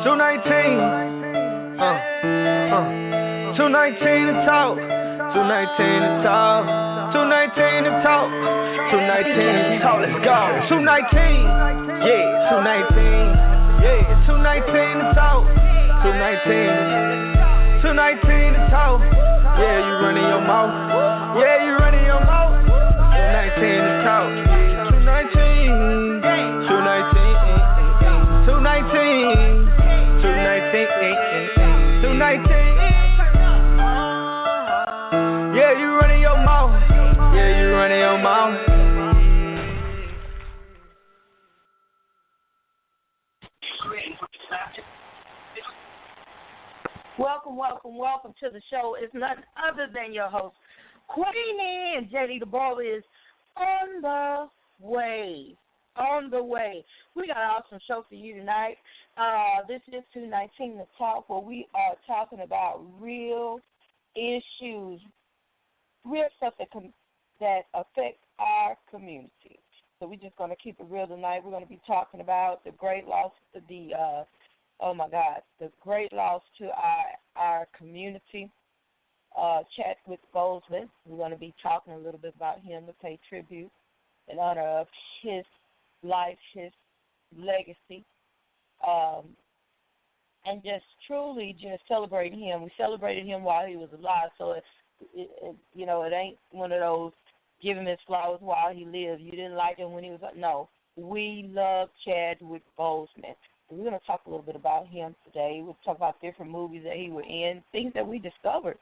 219. 219 to talk. 219 to talk. 219 to talk. 219 to talk. Let's go. 219. Yeah, 219. Yeah, 219 to talk. 219. 219 to talk. Yeah, you running your mouth. Yeah, you running your mouth. 219 to talk. 219. 219. 219. 219. 219. Yeah, you running your mouth. Yeah, you running your mouth. Welcome to the show. It's none other than your host, Queenie, and JD the Ball is on the way. We got an awesome show for you tonight. This is 219 The Talk, where we are talking about real issues, real stuff that affect our community. So we're just going to keep it real tonight. We're going to be talking about the great loss, the great loss to our community. Chadwick Boseman. We're going to be talking a little bit about him to pay tribute in honor of his life, his legacy, and just truly just celebrating him. We celebrated him while he was alive, so it ain't one of those give him his flowers while he lived. You didn't like him when he was no. We love Chadwick Boseman. We're going to talk a little bit about him today. We'll talk about different movies that he was in, things that we discovered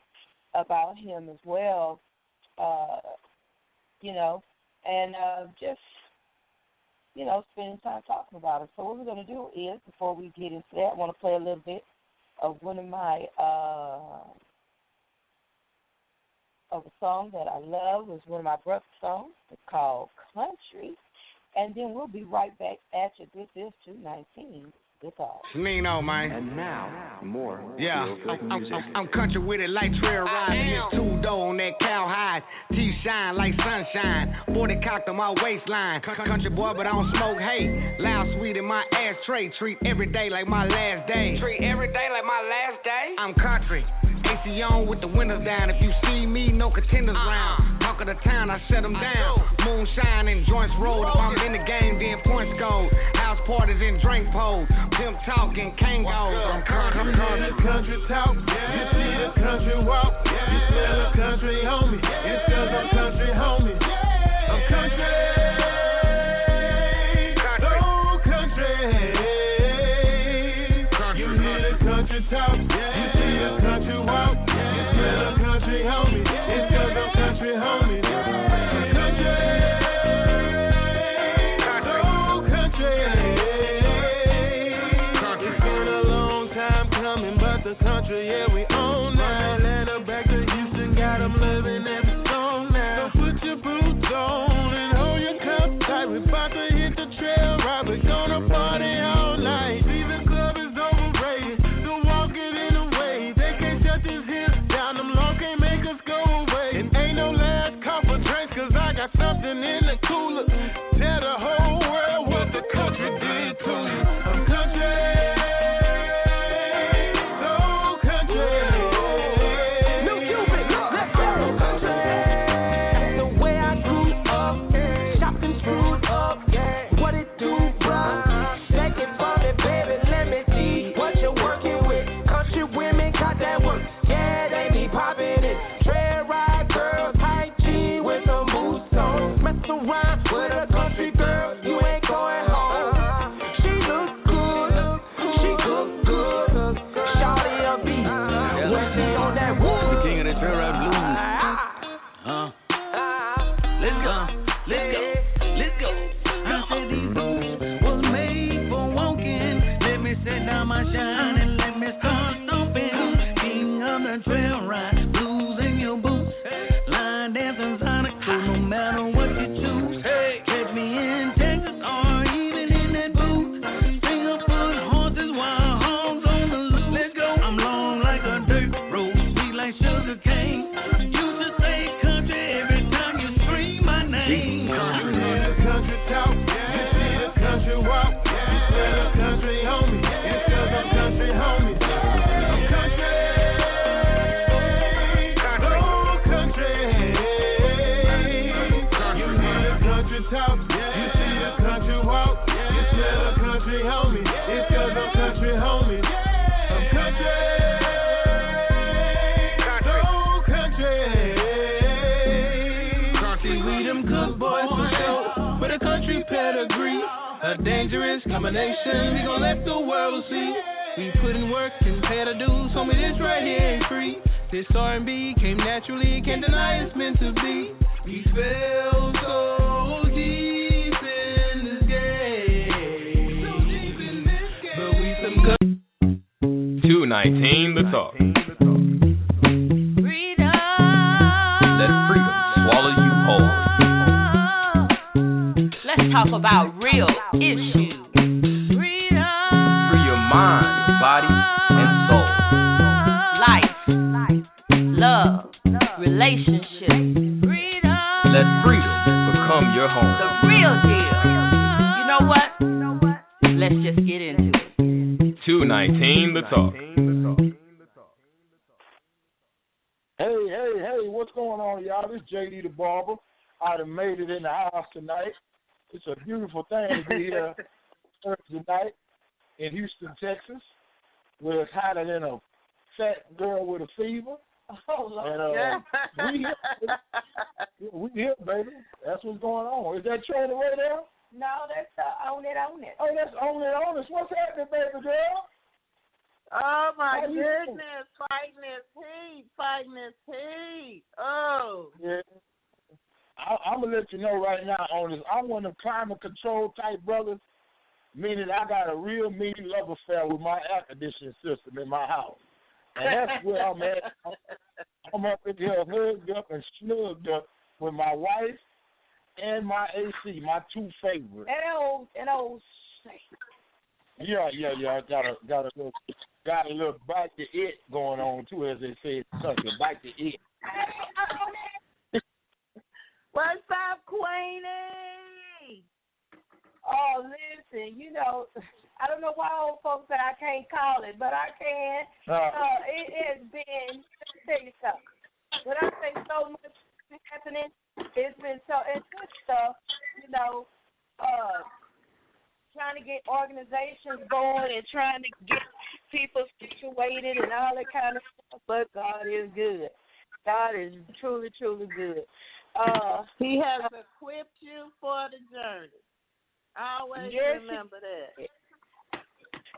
about him as well, and just, spending time talking about it. So what we're going to do is, before we get into that, I want to play a little bit of one of my, of a song that I love. It's one of my brother's songs. It's called Country. And then we'll be right back at you. This is 219. Goodbye. Nino, man. And now, more. Yeah, I'm country with it like trail riding. This two-door on that cowhide. T-shine like sunshine. 40 cocked on my waistline. Country boy, but I don't smoke hate. Loud sweet in my ashtray. Treat every day like my last day. I'm country. AC on with the windows down. If you see me, no contenders round. Talk of the town, I shut them down. Moonshine and joints rolled. If I'm in the game, then points gold. House parties and drink poles. Pimp talk and Kangos. I'm country. Country talk. You see the country walk. You smell the country homie. It's 'cause I'm country homie. I'm country. So country. You hear the country talk. You see the country walk. You smell the country homie. It's 'cause I'm country homie. I'm country. So country. It's been a long time coming, but the country, yeah, we own now. Atlanta back to Houston, got 'em living every song now. So put your boots on and hold your cup tight. We about to hit the trail right. We gonna party all night. See, the club is overrated. Don't walk it in the way. They can't shut this hips down. Them laws can't make us go away. And ain't no last call for drinks, 'cause I got something in the cooler. Tell the whole world what the country did to you. I'm country. So country. New Cupid, let's go. That's the way I grew up. Shopping screwed up. What it do, bruh? Shake it for me, baby. Let me see what you're working with. Country women got that work. Yeah, they be popping it. Trail ride girls, tight jeans with some boots on. Mess around with a country girl, you ain't going home. She look good, she look good. Shawty a beat when she on that wood. The king of the trail ride blues. Let's go. I said these boots was made for walking. Let me set down my shine and let me start stomping. King of the trail ride, blues in your boots. Line dancing Sonic, so no matter what you choose. Catch me in Texas or even in that booth. Finger-foot horses, wild hogs on the loose. Let's go. I'm long like a dirt road, sweet like sugar cane. You should say country every time you scream my name. You hear the country talk. You see the country walk. You smell the country home. country homie. It's 'cause I'm country homie. I'm country. So country. See, we them good boys for sure. With a country pedigree. A dangerous combination. We gon' let the world see. We put in work and pay the dues. Homie, this right here ain't free. This R&B came naturally. Can't deny it's meant to be. We fell so deep in this game. But we some good. 219 The Talk. Freedom. Let freedom swallow you whole. Let's talk about real issues. Freedom. Free your mind, your body, and soul. Life. Love. Relationships. Freedom. Let freedom become your home. The real deal. You know what? Let's just get into it. 219 The Talk. Hey, what's going on, y'all? This is JD the Barber. I done made it in the house tonight. It's a beautiful thing to be here Thursday night in Houston, Texas, where it's hotter than a fat girl with a fever. Oh, Lord. And we here, baby. That's what's going on. Is that trailer right there? No, that's Own It. Oh, that's on it. What's happening, baby girl? Oh, my How you goodness. Fighting this heat. Oh. Yeah. I'm going to let you know right now on this. I'm one of the climate control type brothers, meaning I got a real mean love affair with my air conditioning system in my house. And that's where I'm at. I'm up in here hugged up and snugged up with my wife and my AC, my two favorites. And old Yeah. I got a little bite to it going on too, as they say in the country. Bite to it. What's up, Queenie? Oh, listen, I don't know why old folks say I can't call it, but I can. It has been, let me tell you something. When I say so much is happening, it's been it's good stuff, trying to get organizations going and trying to get people situated and all that kind of stuff, but God is good. God is truly, truly good. He has equipped you for the journey. Always remember that.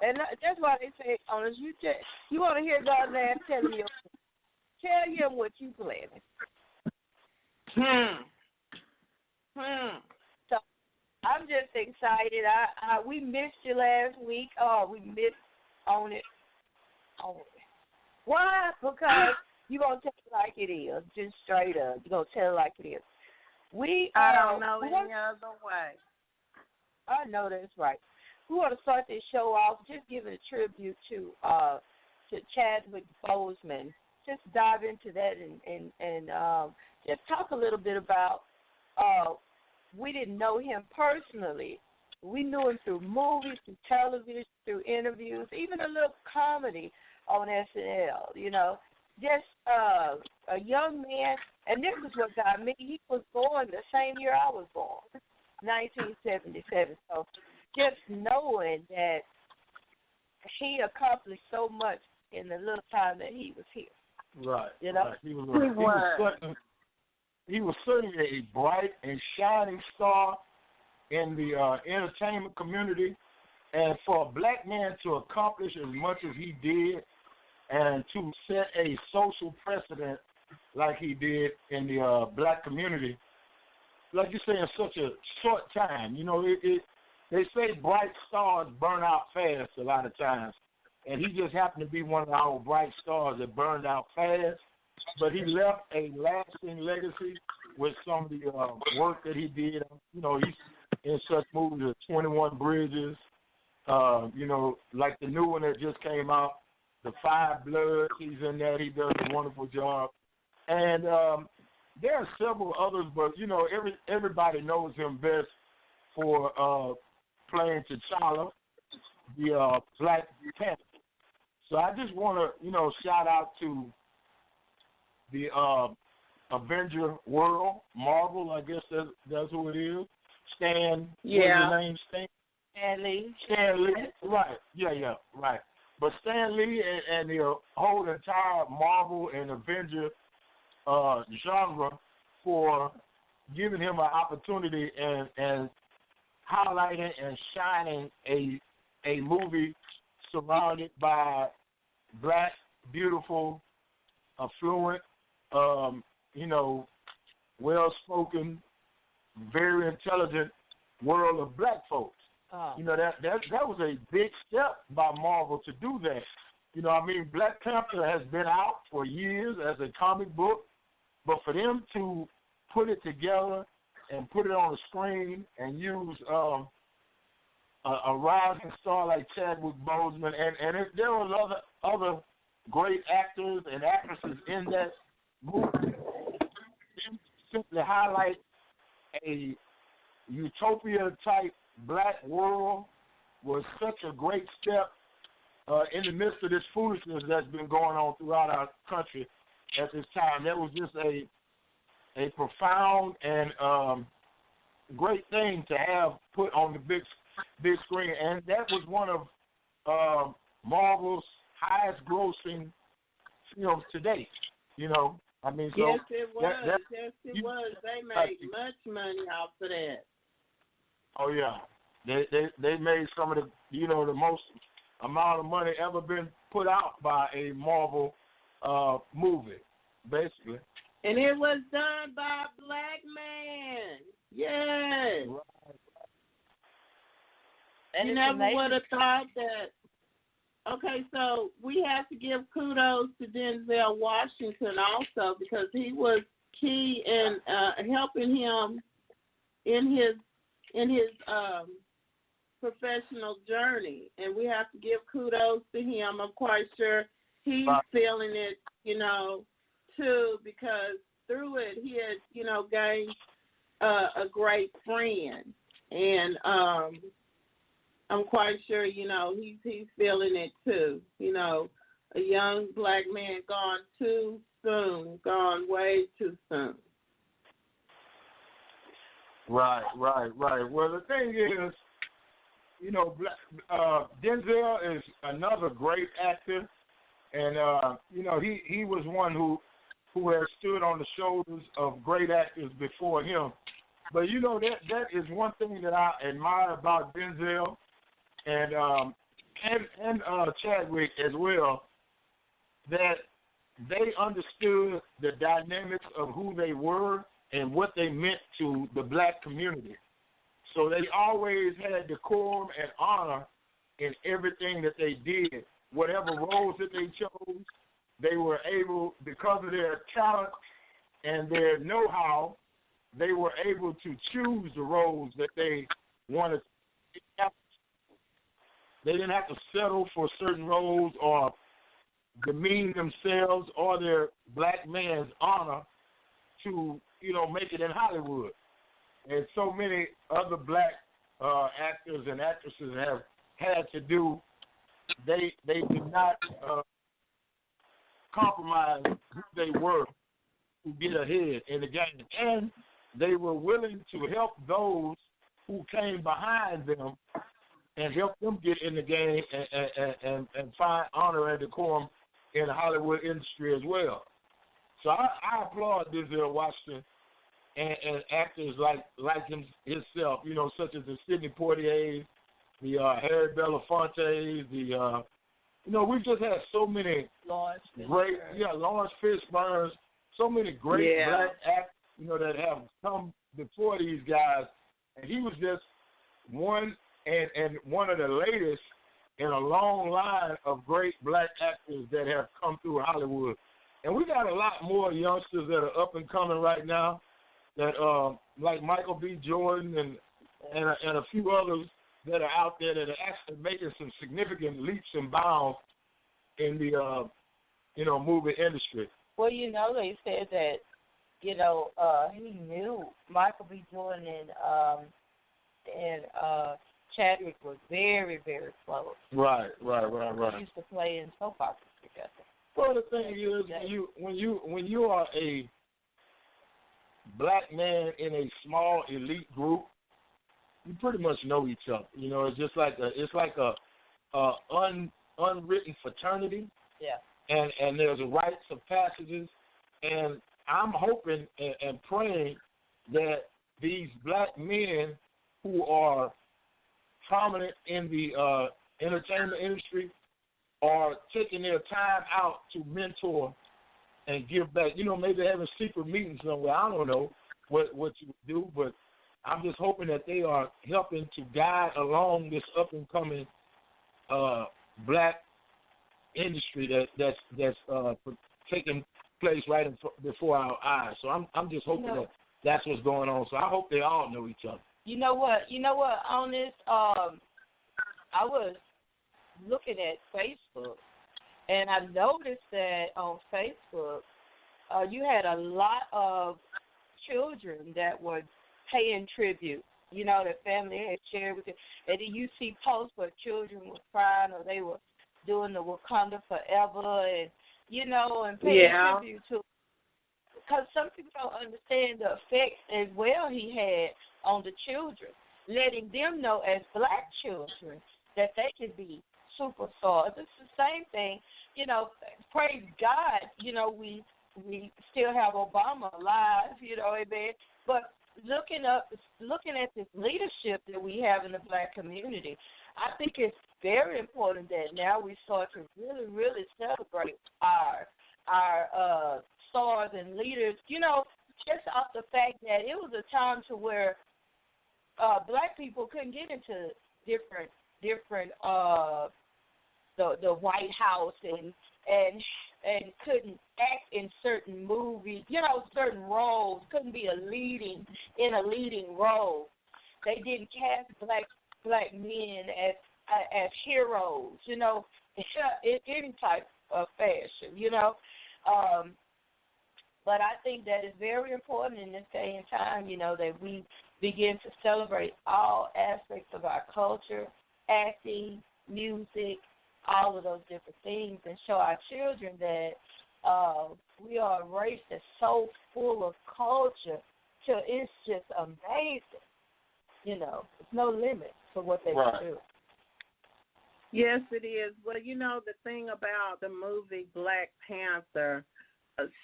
And that's why they say, honest, you want to hear God's ass telling you, tell him what you planning. So I'm just excited. We missed you last week. We missed on it. Why? Because you're going to tell it like it is, just straight up. You're going to tell it like it is. I don't know any other way. I know that's right. We want to start this show off just giving a tribute to Chadwick Boseman. Just dive into that and just talk a little bit about. We didn't know him personally. We knew him through movies, through television, through interviews, even a little comedy on SNL. Just a young man. And this is what got me. He was born the same year I was born, 1977. So just knowing that he accomplished so much in the little time that he was here. Right. Right. He was certainly a bright and shining star in the entertainment community. And for a black man to accomplish as much as he did and to set a social precedent like he did in the black community, like you say, in such a short time. They say bright stars burn out fast a lot of times, and he just happened to be one of our bright stars that burned out fast, but he left a lasting legacy with some of the work that he did. He's in such movies as 21 Bridges, like the new one that just came out, The Five Bloods. He's in that. He does a wonderful job. And there are several others, but, everybody knows him best for playing T'Challa, the Black Panther. So I just want to, shout out to the Avenger world, Marvel, I guess that's who it is. Stan, what's his name? Stan Lee. Stan Lee, right? Yeah, right. But Stan Lee and the whole entire Marvel and Avenger genre for giving him an opportunity and highlighting and shining a movie surrounded by black, beautiful, affluent, well-spoken, very intelligent world of black folks. That was a big step by Marvel to do that. Black Panther has been out for years as a comic book, but for them to put it together and put it on the screen and use a rising star like Chadwick Boseman, and there were other great actors and actresses in that movie, simply highlight a utopia-type black world was such a great step in the midst of this foolishness that's been going on throughout our country at this time. That was just a profound and great thing to have put on the big screen, and that was one of Marvel's highest grossing films to date. Yes, it was. Yes, it was. They made much money off of that. Oh yeah, they made some of the the most amount of money ever been put out by a Marvel movie, basically. And it was done by a black man. Yes. Right. And you never would have thought that. Okay, so we have to give kudos to Denzel Washington also, because he was key in helping him in his professional journey, and we have to give kudos to him. I'm quite sure he's feeling it, too, because through it he has, gained a great friend, and I'm quite sure, he's feeling it too. A young black man gone too soon, gone way too soon. Right. Well, the thing is, Denzel is another great actor, and he was one who has stood on the shoulders of great actors before him. But that is one thing that I admire about Denzel and Chadwick as well, that they understood the dynamics of who they were and what they meant to the black community. So they always had decorum and honor in everything that they did. Whatever roles that they chose, they were able, because of their talent and their know-how, they were able to choose the roles that they wanted. They didn't have to settle for certain roles or demean themselves or their black man's honor to, make it in Hollywood. And so many other black actors and actresses have had to do. They did not compromise who they were to get ahead in the game, and they were willing to help those who came behind them and help them get in the game and find honor and decorum in the Hollywood industry as well. So I applaud Denzel Washington and actors like himself, such as the Sidney Poitier, the Harry Belafonte, we've just had so many Lawrence Fishburne, so many great black actors, that have come before these guys, and he was just one and one of the latest in a long line of great black actors that have come through Hollywood. And we got a lot more youngsters that are up and coming right now, that like Michael B. Jordan and a few others that are out there that are actually making some significant leaps and bounds in the movie industry. Well, they said that he knew Michael B. Jordan and Chadwick were very, very close. Right. They used to play in soap operas together. Well, the thing is, when you are a black man in a small elite group, we pretty much know each other. You know, it's just like a unwritten fraternity. Yeah. And there's a rites of passages, and I'm hoping and praying that these black men who are prominent in the entertainment industry are taking their time out to mentor and give back. You know, maybe having secret meetings somewhere. I don't know what you do, but I'm just hoping that they are helping to guide along this up and coming black industry that's taking place right before our eyes. So I'm just hoping that that's what's going on. So I hope they all know each other. You know what? On this, I was looking at Facebook, and I noticed that on Facebook, you had a lot of children that were paying tribute. You know, their family had shared with you. And then you see posts where children were crying or they were doing the Wakanda Forever and, you know, and paying tribute to. Because some people don't understand the effects as well he had on the children, letting them know as black children that they can be superstars. It's the same thing. You know, praise God, you know, we still have Obama alive, you know, amen. But looking at this leadership that we have in the black community, I think it's very important that now we start to really, really celebrate our stars and leaders, you know, just off the fact that it was a time to where black people couldn't get into different the White House and couldn't act in certain movies, you know, certain roles, couldn't be in a leading role. They didn't cast black men as heroes, you know, in any type of fashion, you know. But I think that it's very important in this day and time, you know, that we begin to celebrate all aspects of our culture, acting, music, all of those different things, and show our children that we are a race that's so full of culture till it's just amazing. You know, there's no limit to what they can do. Yes, it is. Well, you know, the thing about the movie Black Panther,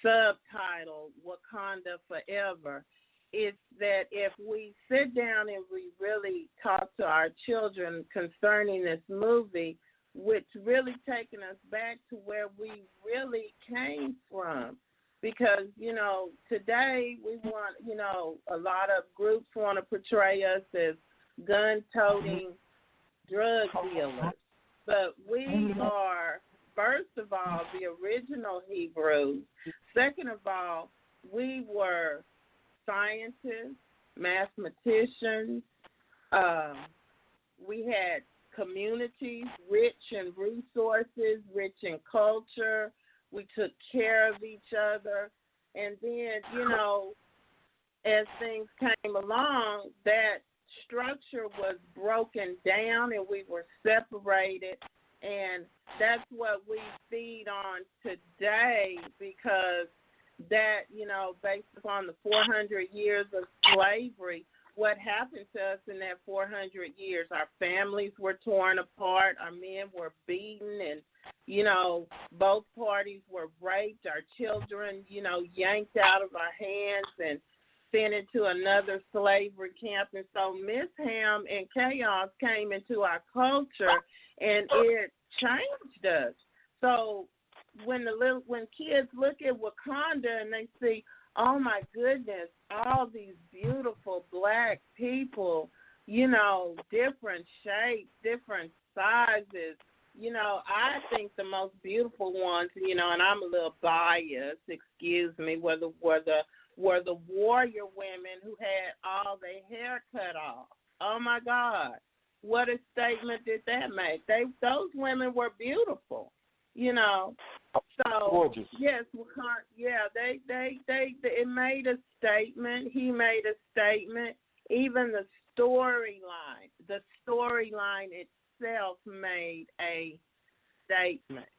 subtitle Wakanda Forever, is that if we sit down and we really talk to our children concerning this movie, which really taking us back to where we really came from. Because, you know, today we want, you know, a lot of groups want to portray us as gun-toting drug dealers. But we are, first of all, the original Hebrews. Second of all, we were scientists, mathematicians. We had communities rich in resources, rich in culture. We took care of each other. And then, you know, as things came along, that structure was broken down and we were separated. And that's what we feed on today, because that, you know, based upon the 400 years of slavery, what happened to us in that 400 years? Our families were torn apart. Our men were beaten, and, you know, both parties were raped. Our children, you know, yanked out of our hands and sent into another slavery camp. And so mayhem and chaos came into our culture, and it changed us. So when kids look at Wakanda and they see, oh my goodness, all these beautiful black people, you know, different shapes, different sizes. You know, I think the most beautiful ones, you know, and I'm a little biased, excuse me, were the warrior women who had all their hair cut off. Oh my God, what a statement did that make? Those women were beautiful, you know. So gorgeous. Yes, they it made a statement. He made a statement. Even the storyline itself made a statement.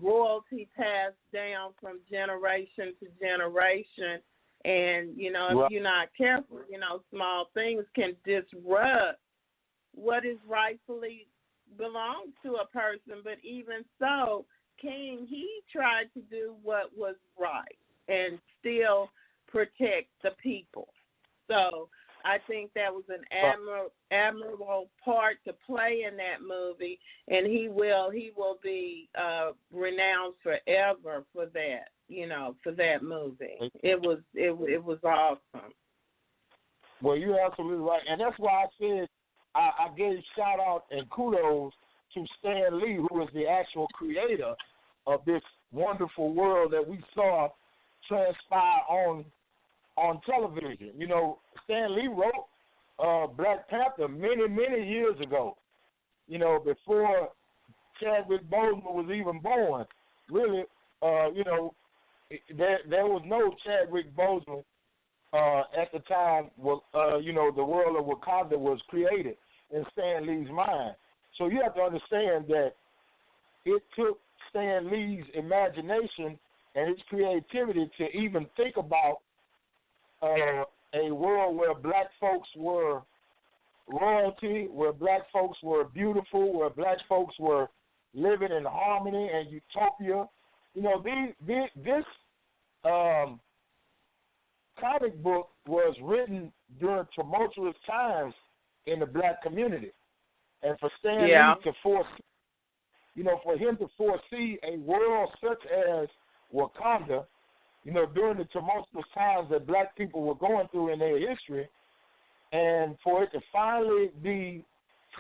Royalty passed down from generation to generation, And, if you're not careful, small things can disrupt what is rightfully belongs to a person. But even so, King, he tried to do what was right and still protect the people. So I think that was an admirable part to play in that movie, and he will be renowned forever for that. For that movie. It was awesome. Well, you're absolutely right, and that's why I said I gave shout out and kudos to Stan Lee, who is the actual creator of this wonderful world that we saw transpire on television. Stan Lee wrote Black Panther many, many years ago, before Chadwick Boseman was even born. Really, there was no Chadwick Boseman at the time. The world of Wakanda was created in Stan Lee's mind. So you have to understand that it took Stan Lee's imagination and his creativity to even think about a world where black folks were royalty, where black folks were beautiful, where black folks were living in harmony and utopia. This comic book was written during tumultuous times in the black community. And for Stan Lee to for him to foresee a world such as Wakanda, during the tumultuous times that black people were going through in their history, and for it to finally be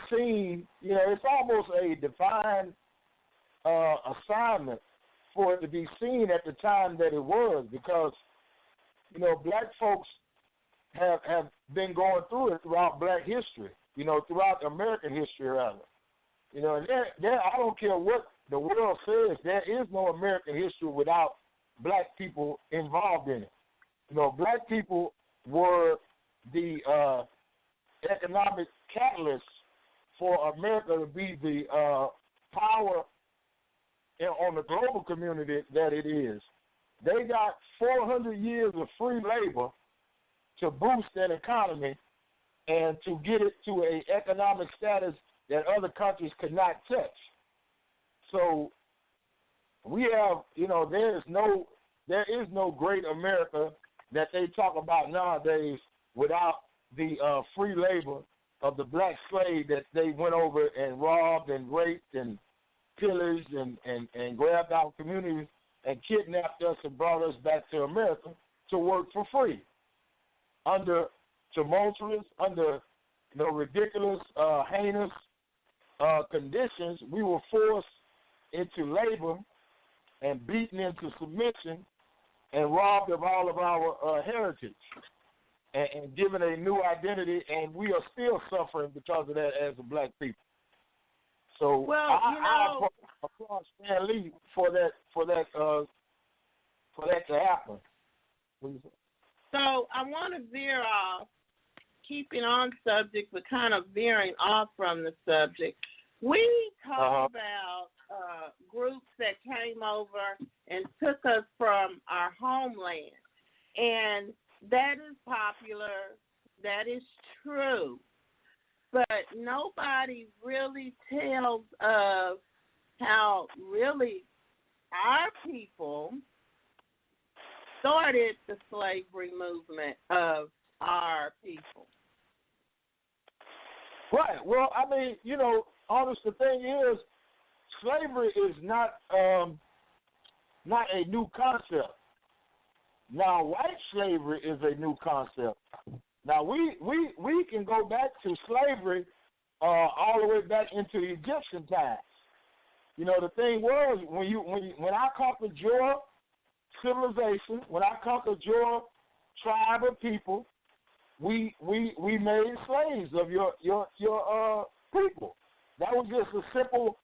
seen, it's almost a divine assignment for it to be seen at the time that it was, because, black folks have been going through it throughout black history, throughout American history, rather. And I don't care what the world says, there is no American history without black people involved in it. Black people were the economic catalyst for America to be the power on the global community that it is. They got 400 years of free labor to boost that economy and to get it to an economic status that other countries could not touch. So we have, there is no great America that they talk about nowadays without the free labor of the black slave that they went over and robbed and raped and pillaged and grabbed our communities and kidnapped us and brought us back to America to work for free under tumultuous, under ridiculous, heinous conditions. We were forced into labor and beaten into submission and robbed of all of our heritage and given a new identity, and we are still suffering because of that as a black people. So I applaud Stan Lee for that to happen. So I want to veer off, keeping on subject, but kind of veering off from the subject. We talk about groups that came over and took us from our homeland, and that is popular. That is true. But nobody really tells us how really our people started the slavery movement of our people. Right. Well, I mean, honest, the thing is, slavery is not a new concept. Now, white slavery is a new concept. Now, we can go back to slavery all the way back into the Egyptian times. The thing was, when I conquered your civilization, when I conquered your tribe of people, we made slaves of your people. That was just a simple,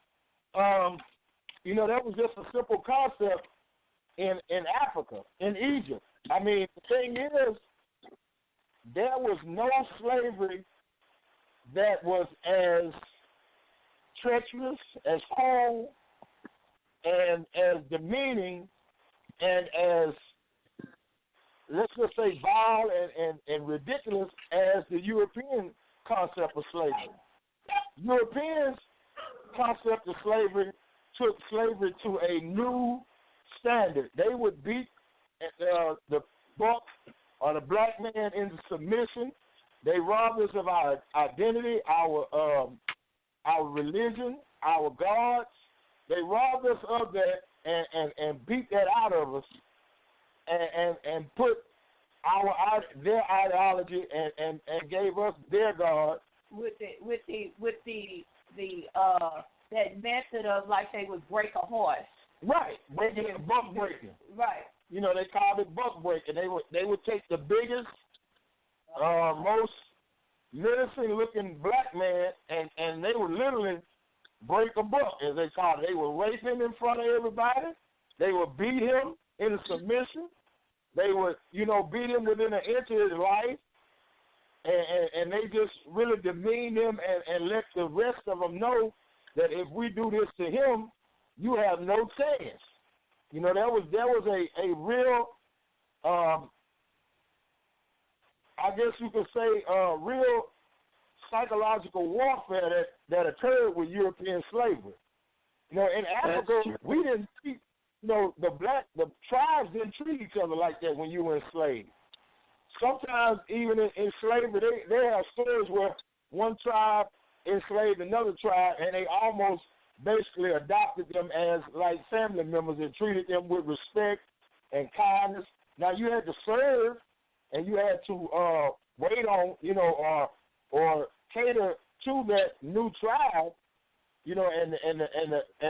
that was just a simple concept in Africa, in Egypt. I mean, the thing is, there was no slavery that was as treacherous, as cruel, and as demeaning, and as let's just say, vile and ridiculous as the European concept of slavery. Europeans' concept of slavery took slavery to a new standard. They would beat the buck or the black man into submission. They robbed us of our identity, our religion, our gods. They robbed us of that and beat that out of us and put their ideology and gave us their God. With that method of like they would break a horse. Right, buck breaking. Right. You know, they called it buck breaking. They would take the biggest, most menacing looking black man and they would literally break a buck, as they called it. They would rape him in front of everybody. They would beat him into submission. They would, beat him within an inch of his life. And they just really demean him and let the rest of them know that if we do this to him, you have no chance. There was a real, I guess you could say, real psychological warfare that occurred with European slavery. In Africa, we didn't treat, the tribes didn't treat each other like that when you were enslaved. Sometimes even in slavery, they have stories where one tribe enslaved another tribe, and they almost basically adopted them as like family members and treated them with respect and kindness. Now you had to serve, and you had to wait on, or cater to that new tribe, and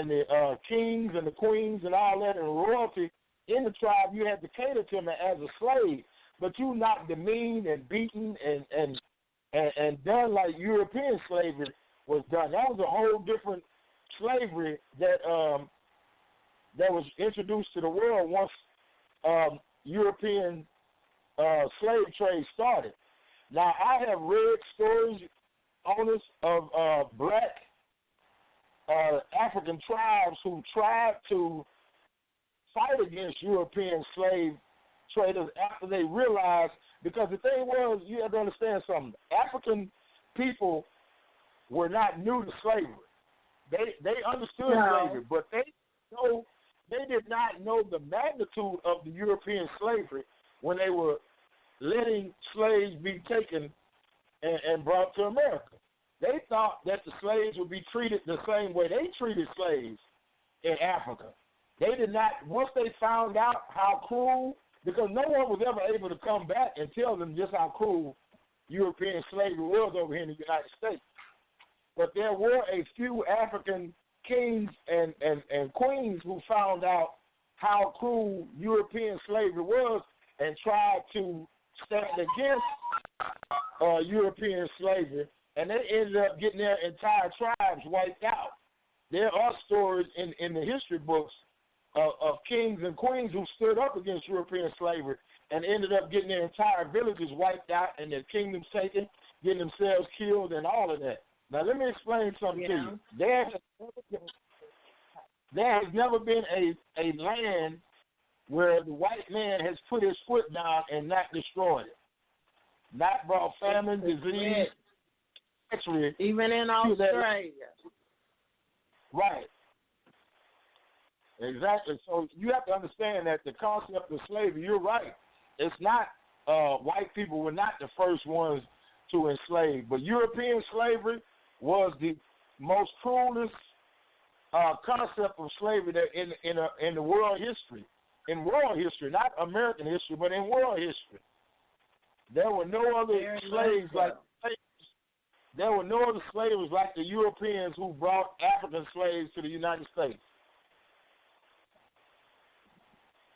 the kings and the queens and all that and royalty in the tribe. You had to cater to them as a slave. But you not demeaned and beaten and done like European slavery was done. That was a whole different slavery that was introduced to the world once European slave trade started. Now, I have read stories on this of black African tribes who tried to fight against European slave traders after they realized, because the thing was, you have to understand something. African people were not new to slavery. They understood slavery, but they did not know the magnitude of the European slavery when they were letting slaves be taken and brought to America. They thought that the slaves would be treated the same way they treated slaves in Africa. They did not, once they found out how cruel, because no one was ever able to come back and tell them just how cruel European slavery was over here in the United States. But there were a few African kings and queens who found out how cruel European slavery was and tried to stand against European slavery, and they ended up getting their entire tribes wiped out. There are stories in the history books of kings and queens who stood up against European slavery and ended up getting their entire villages wiped out and their kingdoms taken, getting themselves killed and all of that. Now, let me explain something to you. There has never been a land where the white man has put his foot down and not destroyed it, not brought famine, disease, treachery. Even in Australia. Right. Exactly. So you have to understand that the concept of slavery, you're right. It's not, white people were not the first ones to enslave, but European slavery was the most cruelest concept of slavery that in the world history. In world history, not American history, but in world history. There were no other slaves like there were no other slaves like the Europeans who brought African slaves to the United States.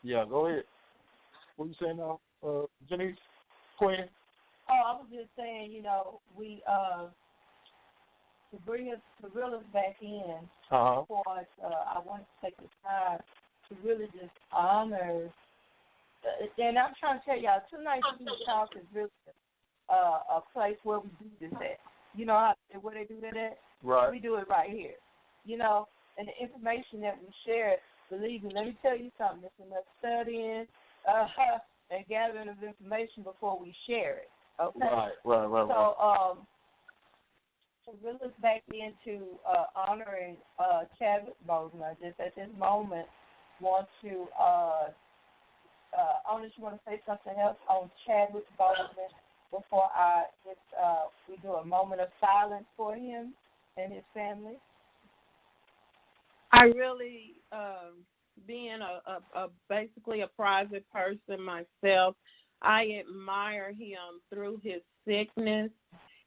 Yeah, go ahead. What you saying now, Janice? Queen? Oh, I was just saying, we to bring us to reel us back in. I want to take the time to really just honor. And I'm trying to tell y'all, Tonight Speak Talk is really a place where we do this at. You know where they do that at? Right. We do it right here. And the information that we share, believe me, let me tell you something. There's enough studying, and gathering of information before we share it. Okay. Right. So, to really back into honoring Chadwick Boseman, just at this moment, want to Honest, you want to say something else on Chadwick Boseman before we do a moment of silence for him and his family? I really, being basically a private person myself, I admire him through his sickness.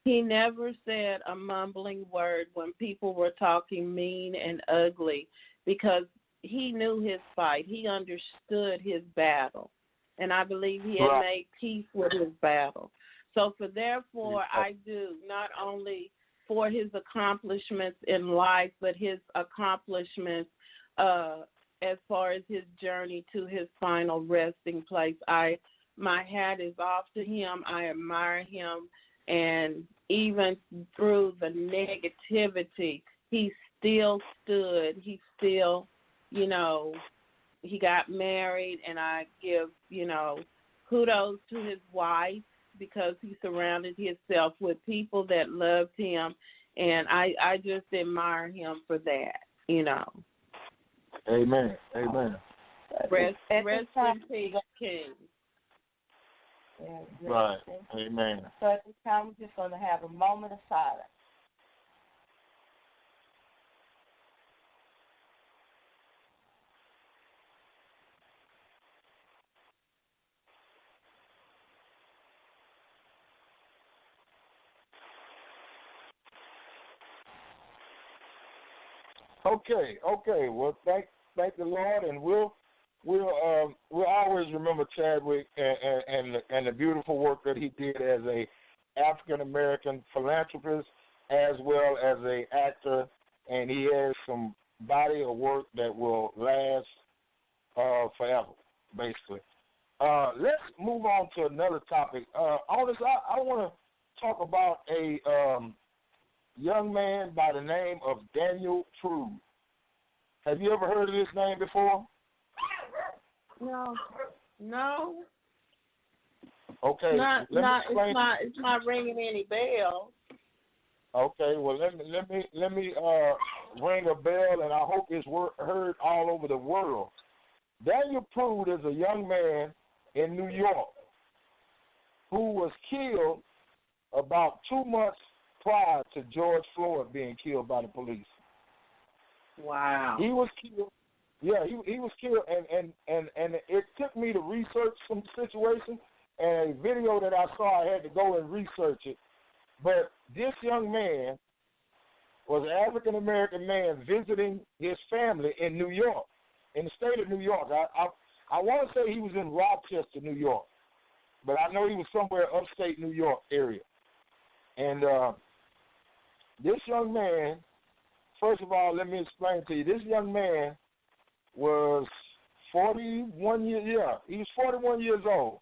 He never said a mumbling word when people were talking mean and ugly because he knew his fight. He understood his battle. And I believe he had made peace with his battle. So therefore, I do, not only for his accomplishments in life, but his accomplishments as far as his journey to his final resting place. My hat is off to him. I admire him. And even through the negativity, he still stood. He still, he got married, and I give, kudos to his wife because he surrounded himself with people that loved him, and I just admire him for that, Amen. Rest in peace, King. Yeah, right. Amen. So at this time, we're just going to have a moment of silence. Okay. Well, thank the Lord, and we'll always remember Chadwick and the beautiful work that he did as a African American philanthropist as well as a actor, and he has some body of work that will last forever, basically. Let's move on to another topic. Honest, I want to talk about a young man by the name of Daniel Prude. Have you ever heard of this name before? No. Okay. It's not ringing any bells. Okay. Well, let me ring a bell, and I hope it's heard all over the world. Daniel Prude is a young man in New York who was killed about 2 months prior to George Floyd being killed by the police. Wow. He was killed. Yeah, he was killed, and it took me to research some situation, and a video that I saw, I had to go and research it. But this young man was an African-American man visiting his family in New York, in the state of New York. I want to say he was in Rochester, New York, but I know he was somewhere upstate New York area. And this young man, first of all, let me explain to you. This young man was 41 years. Yeah, he was 41 years old,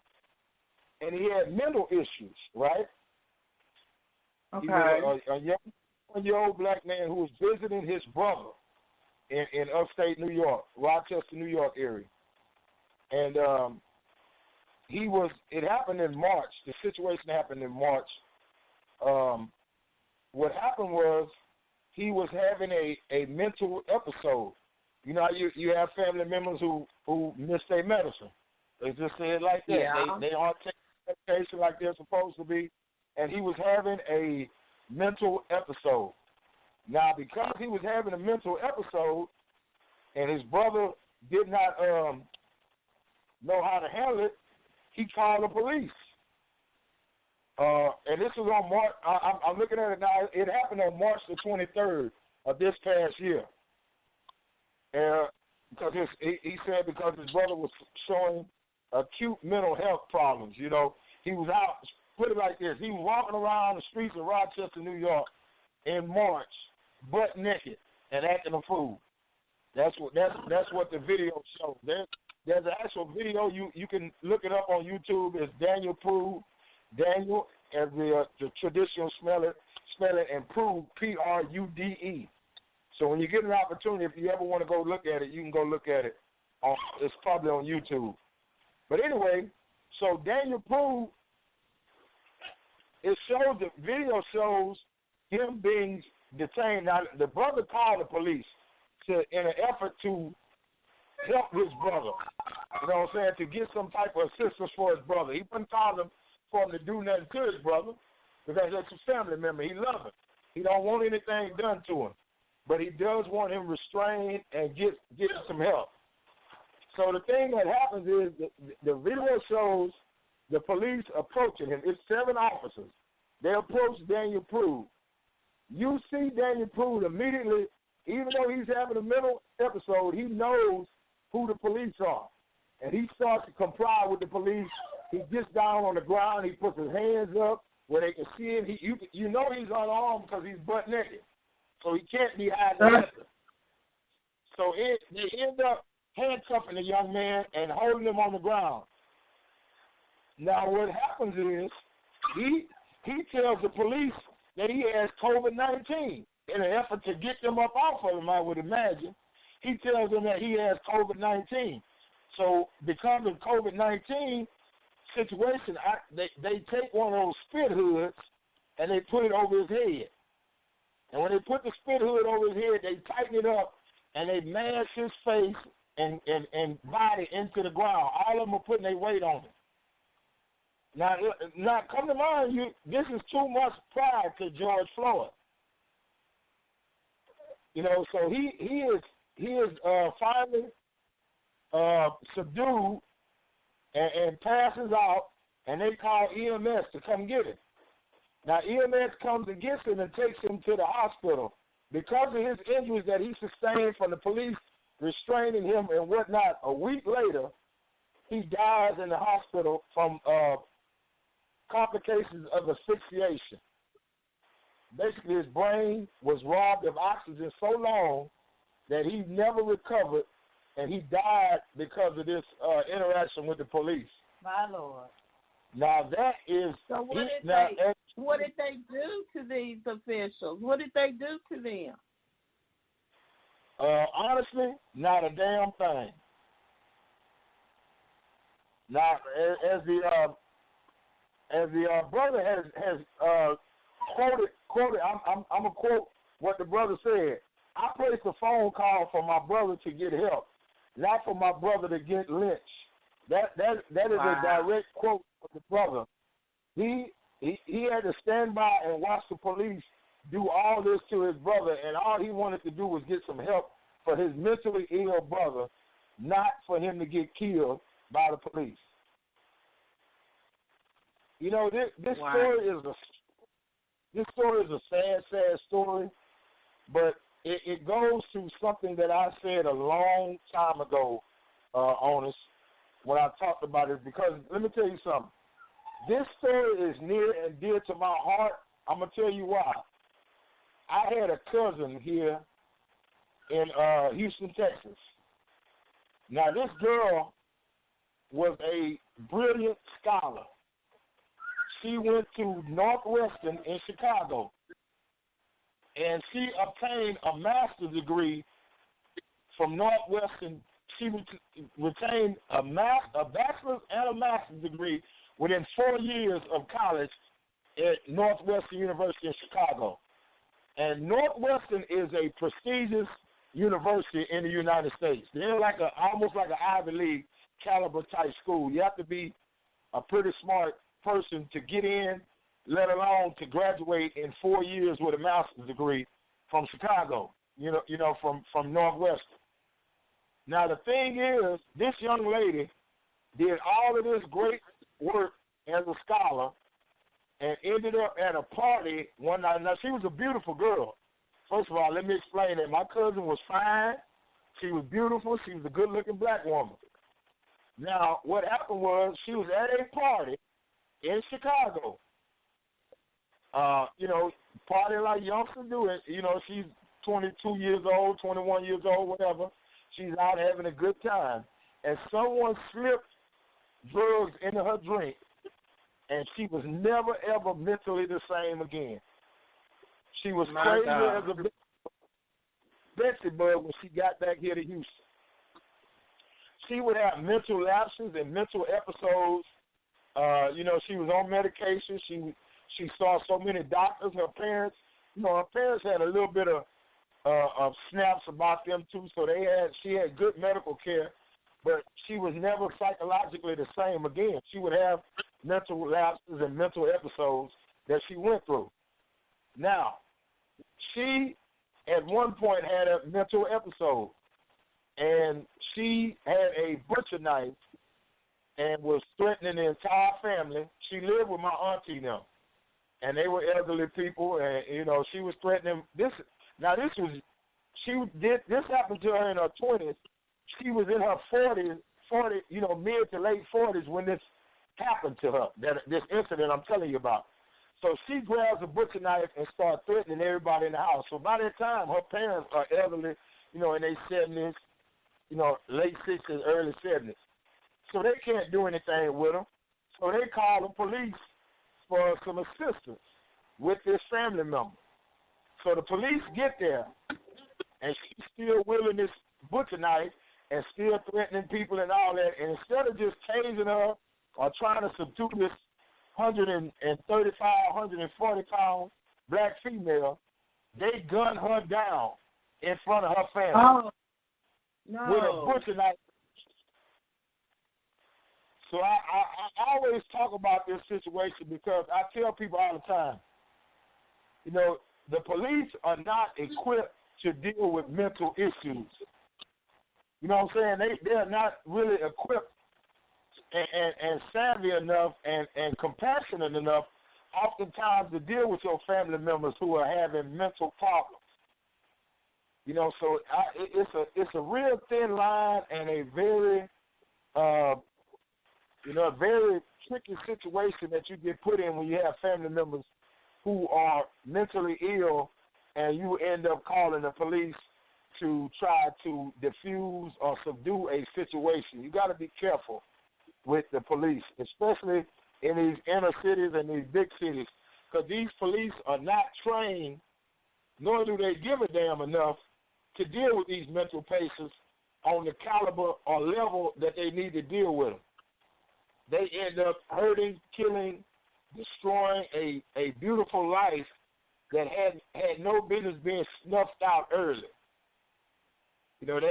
and he had mental issues. Right? Okay. He was a young 1-year-old black man who was visiting his brother in upstate New York, Rochester, New York area, and It happened in March. The situation happened in March. What happened was he was having a mental episode. You know, you have family members who miss their medicine. They just say it like that. Yeah. They aren't taking medication like they're supposed to be. And he was having a mental episode. Now, because he was having a mental episode and his brother did not know how to handle it, he called the police. And this was on March. I'm looking at it now. It happened on March the 23rd of this past year. Because he said because his brother was showing acute mental health problems. You know, he was out. Put it like this: he was walking around the streets of Rochester, New York, in March, butt naked and acting a fool. That's what the video shows. There's an actual video. You can look it up on YouTube. It's Daniel Prude. Daniel, as the traditional spell it, and Prude, Prude. So when you get an opportunity, if you ever want to go look at it, you can go look at it. It's probably on YouTube. But anyway, So Daniel Prue, the video shows him being detained. Now, the brother called the police in an effort to help his brother. You know what I'm saying? To get some type of assistance for his brother. He wouldn't call him for him to do nothing to his brother because that's his family member. He loves him. He don't want anything done to him. But he does want him restrained and get him some help. So the thing that happens is the video shows the police approaching him. It's 7 officers. They approach Daniel Prue. You see Daniel Prue immediately, even though he's having a mental episode, he knows who the police are. And he starts to comply with the police. He gets down on the ground. He puts his hands up where they can see him. You know he's unarmed because he's butt naked. So he can't be hiding nothing. So they end up handcuffing the young man and holding him on the ground. Now what happens is he tells the police that he has COVID-19 in an effort to get them up off of him, I would imagine. He tells them that he has COVID-19. So because of COVID-19 situation, they take one of those spit hoods and they put it over his head. And when they put the spit hood over his head, they tighten it up and they mash his face and body into the ground. All of them are putting their weight on him. Now come to mind, this is 2 months prior to George Floyd. You know, so he is finally subdued and passes out, and they call EMS to come get him. Now EMS comes and gets him and takes him to the hospital because of his injuries that he sustained from the police restraining him and whatnot. A week later, he dies in the hospital from complications of asphyxiation. Basically, his brain was robbed of oxygen so long that he never recovered, and he died because of this interaction with the police. My Lord. Now that is. So what did they do to these officials? What did they do to them? Honestly, not a damn thing. Now, as the brother has quoted, I'm gonna quote what the brother said. I placed a phone call for my brother to get help, not for my brother to get lynched. That is a direct quote from the brother. He had to stand by and watch the police do all this to his brother, and all he wanted to do was get some help for his mentally ill brother, not for him to get killed by the police. You know, this story is a sad story, but it goes to something that I said a long time ago, on us, when I talked about it, because let me tell you something. This story is near and dear to my heart. I'm going to tell you why. I had a cousin here in Houston, Texas. Now, this girl was a brilliant scholar. She went to Northwestern in Chicago, and she obtained a master's degree from Northwestern. She retained a bachelor's and a master's degree within 4 years of college at Northwestern University in Chicago. And Northwestern is a prestigious university in the United States. They're almost like an Ivy League caliber type school. You have to be a pretty smart person to get in, let alone to graduate in 4 years with a master's degree from Chicago, from Northwestern. Now, the thing is, this young lady did all of this great work as a scholar and ended up at a party one night. Now, she was a beautiful girl. First of all, let me explain that. My cousin was fine. She was beautiful. She was a good-looking black woman. Now, what happened was she was at a party in Chicago. Party like youngsters do it. She's 22 years old, 21 years old, whatever. She's out having a good time. And someone slipped drugs into her drink, and she was never, ever mentally the same again. She was crazy as a Betsy bug when she got back here to Houston. She would have mental lapses and mental episodes She was on medication. She saw so many doctors. Her parents had a little bit of snaps about them too. So she had good medical care, but she was never psychologically the same again. She would have mental lapses and mental episodes that she went through. Now, she at one point had a mental episode, and she had a butcher knife and was threatening the entire family. She lived with my auntie now, and they were elderly people, and she was threatening this. Now this happened to her in her 20s. She was in her 40s, mid to late 40s when this happened to her. This incident I'm telling you about. So she grabs a butcher knife and starts threatening everybody in the house. So by that time, her parents are elderly, in their 70s, late 60s, early 70s. So they can't do anything with her. So they call the police for some assistance with this family member. So the police get there, and she's still wielding this butcher knife and still threatening people and all that. And instead of just tasing her or trying to subdue this 135, 140-pound black female, they gunned her down in front of her family. Oh, no. With a butcher knife. So I always talk about this situation because I tell people all the time, the police are not equipped to deal with mental issues. You know what I'm saying? They're not really equipped and savvy enough and compassionate enough oftentimes to deal with your family members who are having mental problems. So it's a real thin line and a very a very tricky situation that you get put in when you have family members who are mentally ill and you end up calling the police to try to diffuse or subdue a situation. You got to be careful with the police, especially in these inner cities and these big cities, because these police are not trained, nor do they give a damn enough to deal with these mental patients on the caliber or level that they need to deal with them. They end up hurting, killing, destroying a beautiful life that had no business being snuffed out early. Because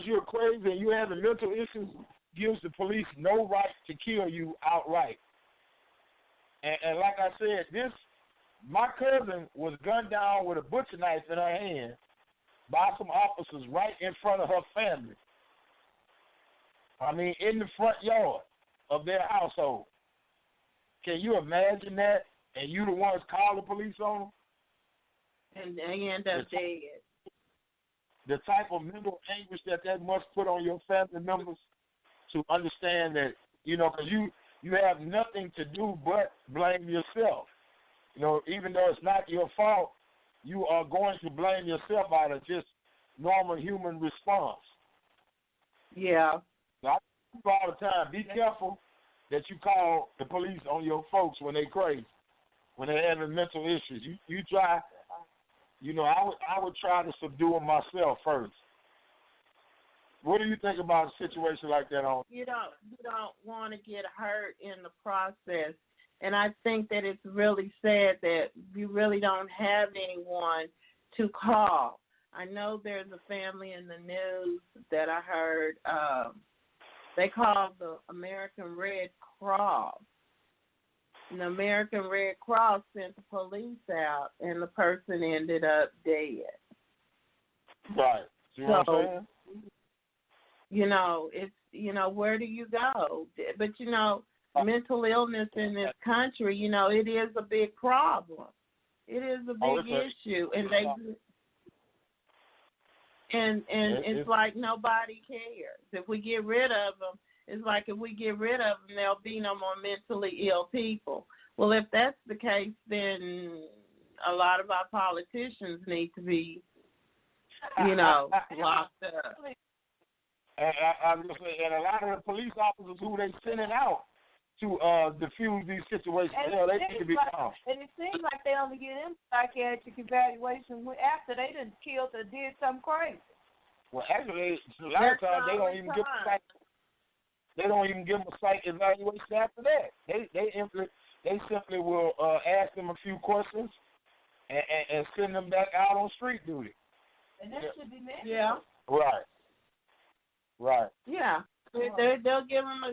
you're crazy and you have mental issues gives the police no right to kill you outright. And like I said, my cousin was gunned down with a butcher knife in her hand by some officers right in front of her family. In the front yard of their household. Can you imagine that? And you the ones call the police on them? And they end up dead. The type of mental anguish that must put on your family members to understand that, because you have nothing to do but blame yourself. Even though it's not your fault, you are going to blame yourself out of just normal human response. Yeah. I tell all the time, be careful that you call the police on your folks when they crazy, when they're having mental issues. You try, I would try to subdue them myself first. What do you think about a situation like that? You don't want to get hurt in the process, and I think that it's really sad that you really don't have anyone to call. I know there's a family in the news that I heard. They called the American Red Cross. And the American Red Cross sent the police out, and the person ended up dead. Right. You know what I'm saying? It's, where do you go? But, mental illness in this country, it is a big problem. It is a big issue. And it's like nobody cares. If we get rid of them, there'll be no more mentally ill people. Well, if that's the case, then a lot of our politicians need to be, locked up. And a lot of the police officers who they sending out to diffuse these situations, they need to be calm. And it seems like they only get in psychiatric evaluation after they done killed or did something crazy. Well, actually, a lot of times they don't even get they don't even give them a psych evaluation after that. They simply will ask them a few questions and send them back out on street duty. And that should be mandatory. Yeah. Right. Yeah. They'll give them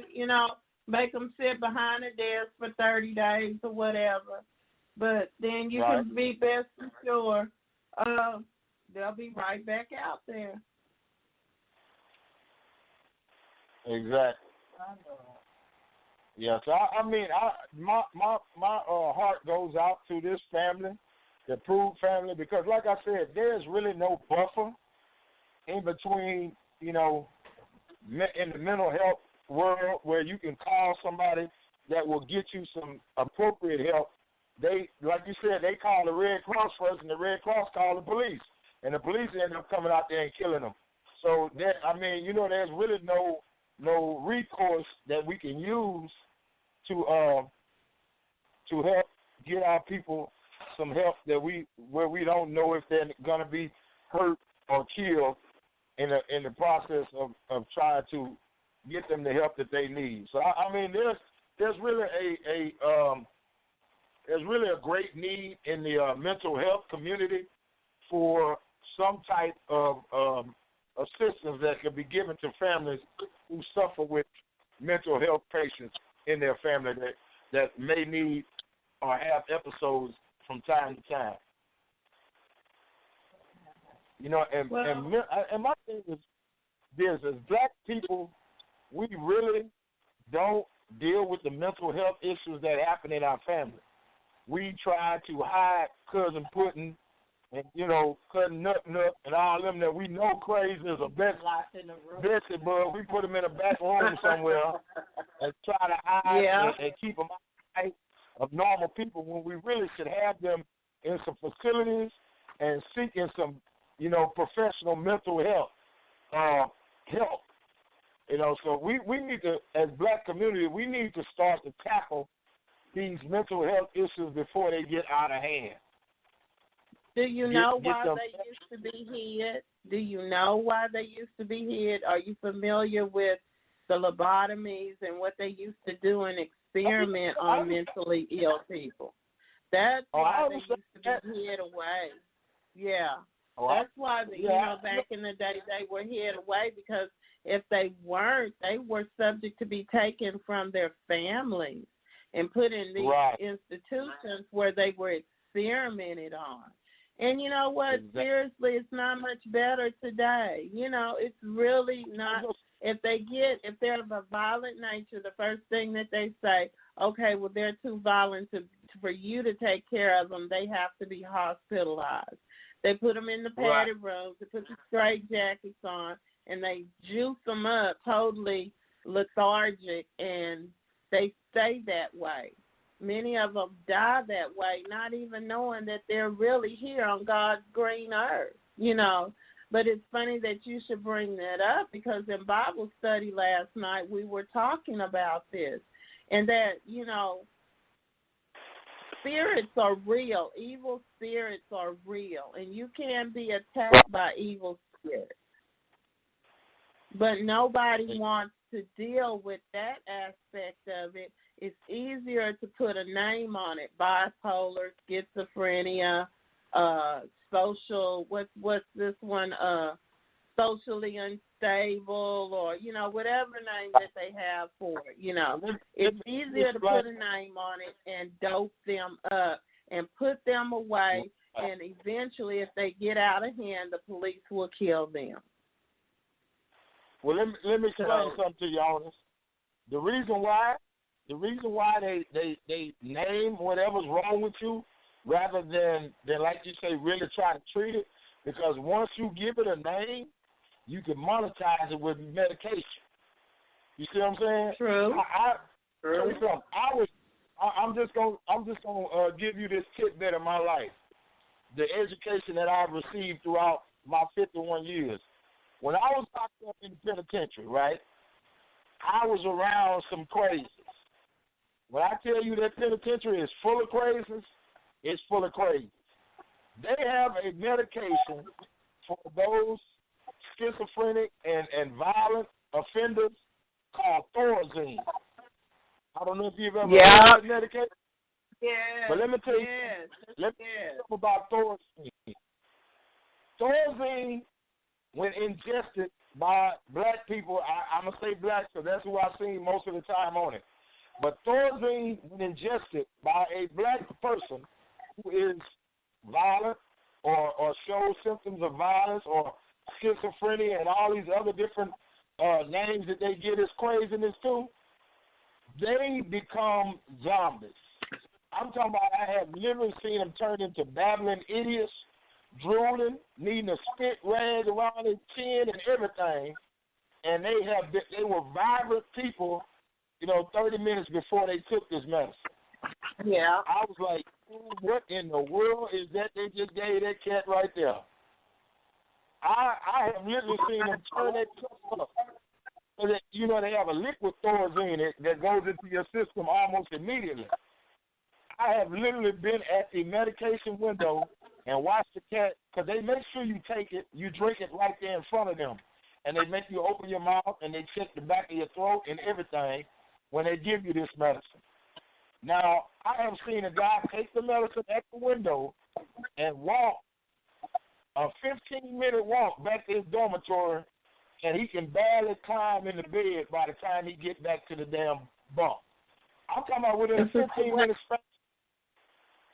make them sit behind a desk for 30 days or whatever. But then you can be best sure they'll be right back out there. Exactly. Yeah, so my heart goes out to this family, the Prude family, because like I said, there's really no buffer in between, in the mental health world where you can call somebody that will get you some appropriate help. They, like you said, they call the Red Cross first, and the Red Cross call the police, and the police end up coming out there and killing them. So there's really no recourse that we can use to help get our people some help where we don't know if they're gonna be hurt or killed in the process of trying to get them the help that they need. So there's really a great need in the mental health community for some type of assistance that can be given to families who suffer with mental health patients in their family that may need or have episodes from time to time. And my thing is this: as black people, we really don't deal with the mental health issues that happen in our family. We try to hide Cousin Puddin' and, Cousin Nut and all them that we know crazy as a Betsy, but we put them in a back room somewhere and try to hide and keep them out of normal people when we really should have them in some facilities and seeking some, professional mental health help. So we need to, as black community, we need to start to tackle these mental health issues before they get out of hand. Do you know why they used to be hid? Do you know why they used to be hid? Are you familiar with the lobotomies and what they used to do and experiment on mentally ill people? That's why they used to be hid away. Yeah. That's why, back in the day they were hid away, because if they weren't, they were subject to be taken from their families and put in these institutions where they were experimented on. And you know what? Exactly. Seriously, it's not much better today. It's really not. If they're of a violent nature, the first thing that they say, okay, well, they're too violent for you to take care of them. They have to be hospitalized. They put them in the padded rooms. They put the straight jackets on, and they juice them up totally lethargic, and they stay that way. Many of them die that way, not even knowing that they're really here on God's green earth, But it's funny that you should bring that up, because in Bible study last night we were talking about this, and that, spirits are real. Evil spirits are real, and you can be attacked by evil spirits. But nobody wants to deal with that aspect of it. It's easier to put a name on it: bipolar, schizophrenia, what's this one? Socially unstable, or whatever name that they have for it. It's easier to put a name on it and dope them up and put them away, and eventually, if they get out of hand, the police will kill them. Well, let me explain something to you, honest. The reason why they name whatever's wrong with you rather than like you say, really try to treat it, because once you give it a name, you can monetize it with medication. You see what I'm saying? True. I'm just gonna give you this tidbit of my life, the education that I've received throughout my 51 years. When I was locked up in the penitentiary, right, I was around some crazies. When I tell you that penitentiary is full of crazies, it's full of crazies. They have a medication for those schizophrenic and violent offenders called Thorazine. I don't know if you've ever Yeah. heard of that medication. Yes. But let me tell you, Yes. let me tell you about Thorazine. Thorazine, when ingested by black people, I'm going to say black because that's who I've seen most of the time on it. But Thorazine, when ingested by a black person who is violent or shows symptoms of violence or schizophrenia and all these other different names that they give this craziness to, they become zombies. I'm talking about I have literally seen them turn into babbling idiots, drooling, needing a spit rag around their chin and everything, and they were vibrant people, 30 minutes before they took this medicine. Yeah. I was like, what in the world is that they just gave that cat right there? I have literally seen them turn that stuff up. So that, they have a liquid Thorazine that goes into your system almost immediately. I have literally been at the medication window and watched the cat, because they make sure you take it, you drink it right there in front of them. And they make you open your mouth and they check the back of your throat and everything when they give you this medicine. Now, I have seen a guy take the medicine at the window and walk a 15-minute walk back to his dormitory, and he can barely climb in the bed by the time he gets back to the damn bunk. I'm talking about within 15 minutes,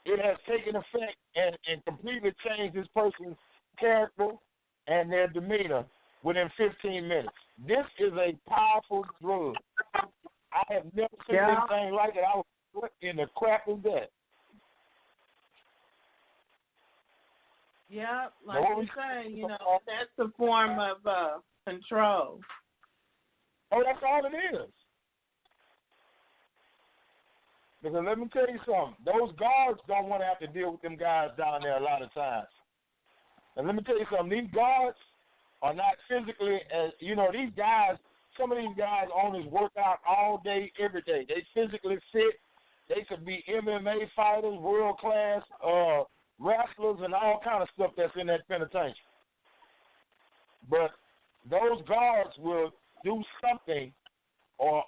it has taken effect and completely changed this person's character and their demeanor within 15 minutes. This is a powerful drug. I have never seen anything like it. I was, what in the crap is that? Yeah, like you say, that's a form of control. Oh, that's all it is. Because let me tell you something. Those guards don't want to have to deal with them guys down there a lot of times. And let me tell you something. These guards are not physically, these guys, some of these guys owners work out all day, every day. They physically fit. They could be MMA fighters, world-class wrestlers, and all kind of stuff that's in that penitentiary. But those guards will do something or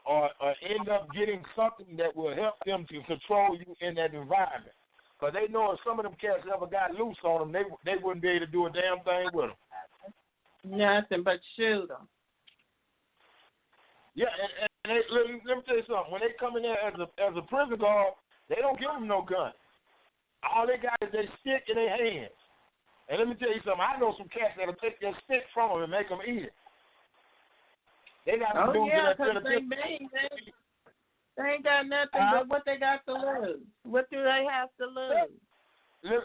end up getting something that will help them to control you in that environment. Because they know if some of them cats ever got loose on them, they wouldn't be able to do a damn thing with them. Nothing but shoot them. Yeah, and let me tell you something. When they come in there as a prison guard, they don't give them no gun. All they got is their stick in their hands. And let me tell you something. I know some cats that'll take their stick from them and make them eat it. They got to do that because they ain't got nothing but what they got to lose. What do they have to lose?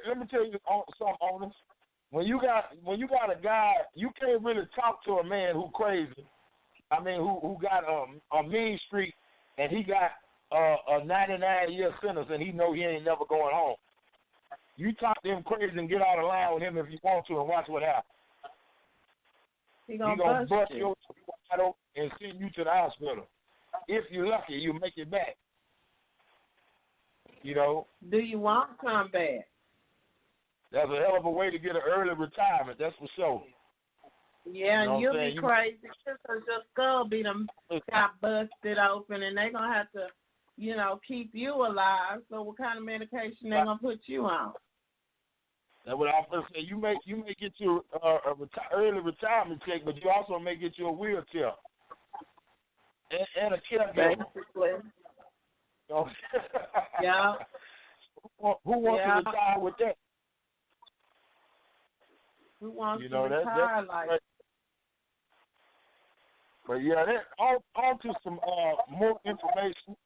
Let me tell you something, owners. When you got a guy, you can't really talk to a man who crazy. I mean, who got a mean streak and he got a 99-year sentence and he know he ain't never going home. You talk to him crazy and get out of line with him if you want to and watch what happens. He gonna bust your wide open and send you to the hospital. If you're lucky, you make it back. Do you want to come back? That's a hell of a way to get an early retirement, that's for sure. Yeah, and you'll be crazy because your skull be got busted open and they're going to have to, keep you alive. So what kind of medication they going to put you on? That's what I'm going to say. You may get your early retirement check, but you also may get your wheelchair and a caregiver. Basically. Yeah. Who wants to retire with that? Who wants to retire like that? But yeah, on to some more information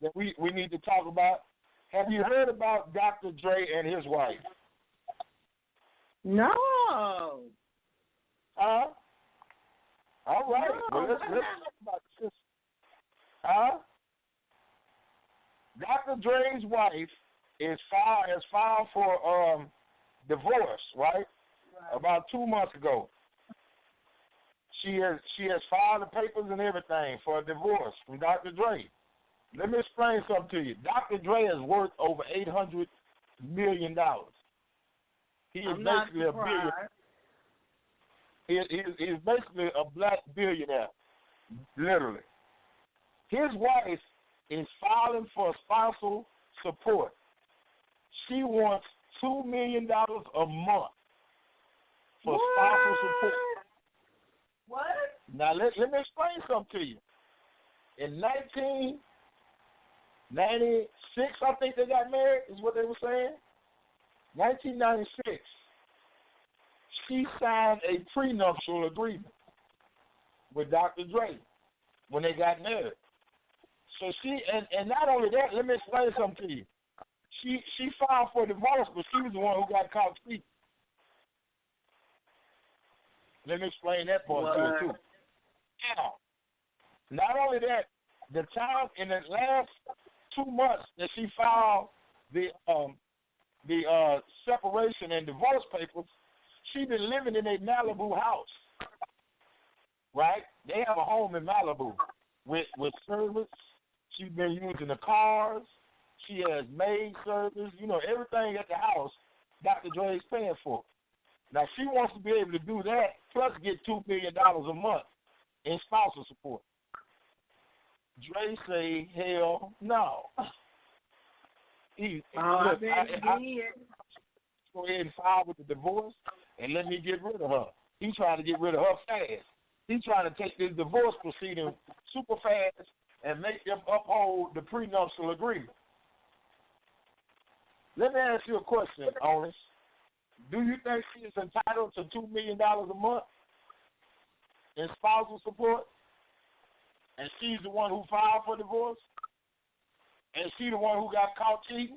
that we need to talk about. Have you heard about Dr. Dre and his wife? No. All right. No. Well, let's talk about this. Dr. Dre's wife has filed for divorce, right? About 2 months ago. She has filed the papers and everything for a divorce from Dr. Dre. Let me explain something to you. Dr. Dre is worth over $800 million. He is basically a billionaire. He's basically a black billionaire, literally. His wife is filing for spousal support. She wants $2 million a month for spousal support. What? Now, let me explain something to you. In 1996, I think they got married, is what they were saying. 1996, she signed a prenuptial agreement with Dr. Dre when they got married. So she, and not only that, let me explain something to you. She filed for divorce, but she was the one who got caught cheating. Let me explain that part to you, too. Now, not only that, the time in the last 2 months that she filed the separation and divorce papers, she been living in a Malibu house, right? They have a home in Malibu with service. She's been using the cars. She has maid service. You know, everything at the house Dr. Dre is paying for. Now, she wants to be able to do that, plus get $2 million a month in spousal support. Dre say, hell no. I look, bet he did. Go ahead and file with the divorce and let me get rid of her. He's trying to get rid of her fast. He's trying to take this divorce proceeding super fast and make them uphold the prenuptial agreement. Let me ask you a question, Ernest. Do you think she is entitled to $2 million a month in spousal support? And she's the one who filed for divorce? And she the one who got caught cheating?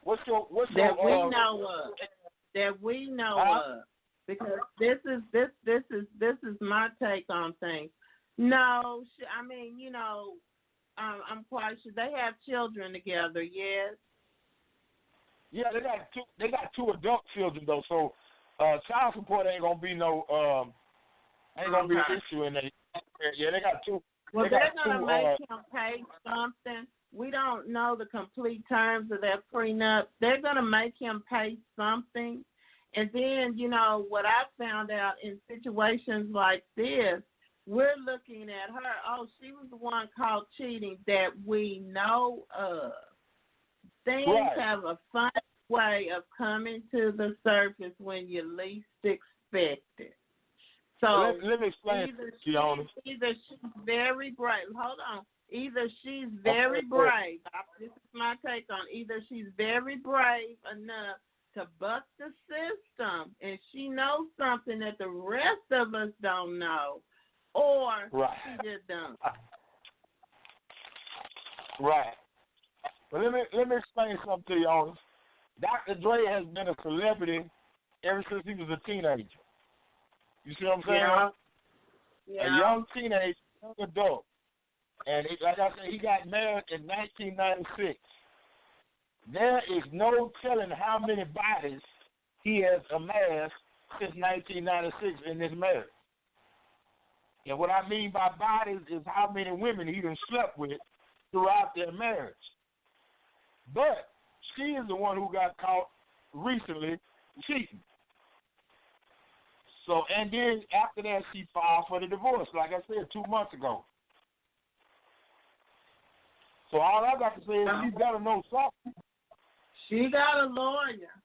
What's your that we know of? Because this is my take on things. No, I mean, you know, I'm quite sure they have children together. Yes. Yeah, they got two adult children though, so child support ain't gonna be no be an issue in that. Yeah, they got two. Well, they're gonna make him pay something. We don't know the complete terms of that prenup. They're gonna make him pay something, and then you know what I found out in situations like this, we're looking at her. Oh, she was the one caught cheating that we know of. Things have a fun way of coming to the surface when you least expect it. So let me explain. Either she's very brave. Hold on. Either she's very brave. This is my take on. Either she's very brave enough to buck the system, and she knows something that the rest of us don't know, or she just don't. Right. But let me explain something to you, Ernest. Dr. Dre has been a celebrity ever since he was a teenager. You see what I'm saying? Yeah. A young teenager, young adult. And like I said, he got married in 1996. There is no telling how many bodies he has amassed since 1996 in this marriage. And what I mean by bodies is how many women he done slept with throughout their marriage. But she is the one who got caught recently cheating. So, and then after that, she filed for the divorce, like I said, 2 months ago. So all I got to say is she got to know something. She got a lawyer.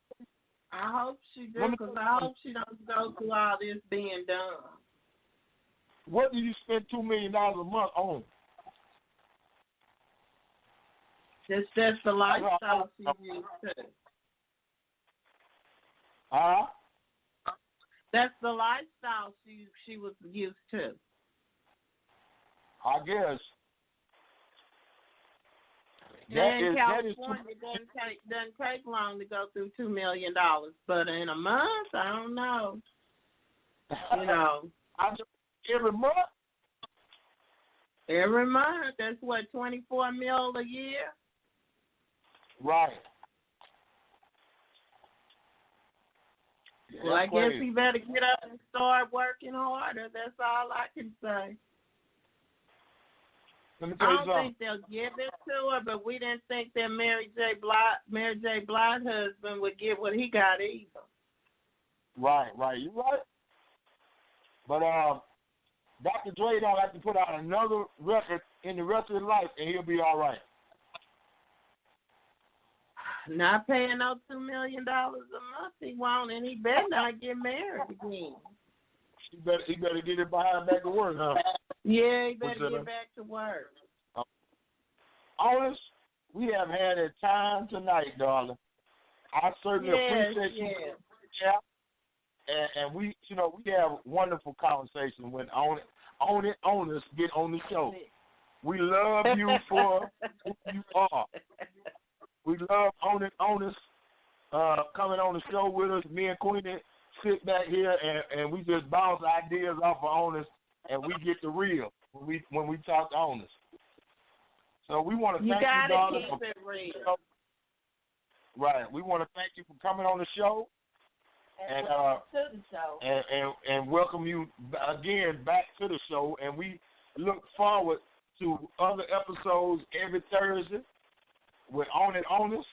I hope she does, because I hope she don't go through all this being done. What do you spend $2 million a month on? That's the lifestyle she used to. That's the lifestyle she was used to. I guess. In California, it doesn't take long to go through $2 million, but in a month, I don't know. You know, every month. Every month, that's what, $24 million a year. Right. Well, I guess he better get up and start working harder. That's all I can say. Let me tell you I don't think they'll give it to her, but we didn't think that Mary J. Blige husband would get what he got either. Right. You're right. But Dr. Dre don't have to put out another record in the rest of his life, and he'll be all right. Not paying no $2 million a month, he won't, and he better not get married again. He better get it behind back to work, huh? Yeah, he better get back to work. Honest, we have had a time tonight, darling. I certainly appreciate you. Yeah. And we, we have wonderful conversation when owners get on the show. We love you for who you are. We love owners coming on the show with us. Me and Queenie sit back here and we just bounce ideas off of owners, and we get the real when we talk to owners. So we want to thank you, darling. You gotta keep it real. Right. We want to thank you for coming on the show. And welcome you again back to the show, and we look forward to other episodes every Thursday with On It Owners,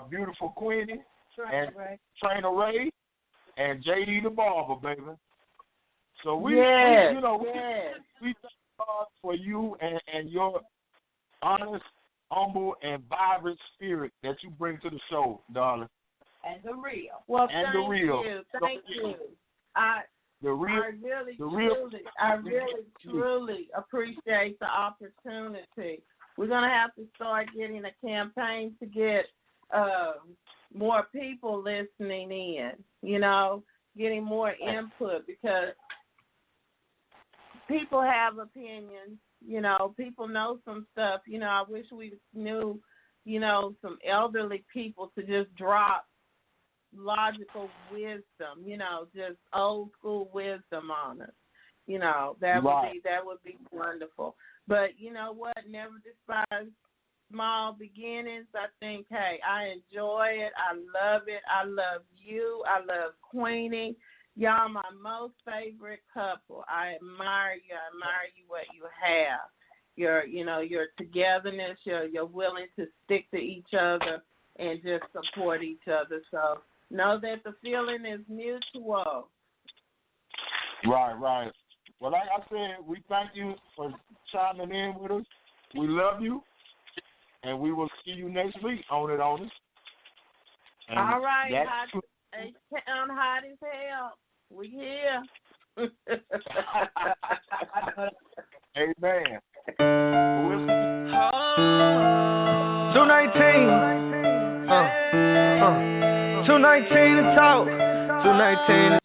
beautiful Queenie, Trainer Ray, and JD the Barber, baby. So we thank God for you and your honest, humble, and vibrant spirit that you bring to the show, darling. And the real. Well, and thank the real. you. Thank you. I really truly appreciate the opportunity. We're going to have to start getting a campaign to get more people listening in, getting more input, because people have opinions, people know some stuff. I wish we knew, some elderly people to just drop logical wisdom, just old school wisdom on us. That would be wonderful. But you know what? Never despise small beginnings. I think, hey, I enjoy it. I love it. I love you. I love Queenie. Y'all my most favorite couple. I admire you. I admire you what you have. Your togetherness, you're willing to stick to each other and just support each other. So know that the feeling is mutual. Right. Well, like I said, we thank you for chiming in with us. We love you, and we will see you next week on It Owners. All right, hot as hell. We here. Amen. 219. 219 to talk. 219 to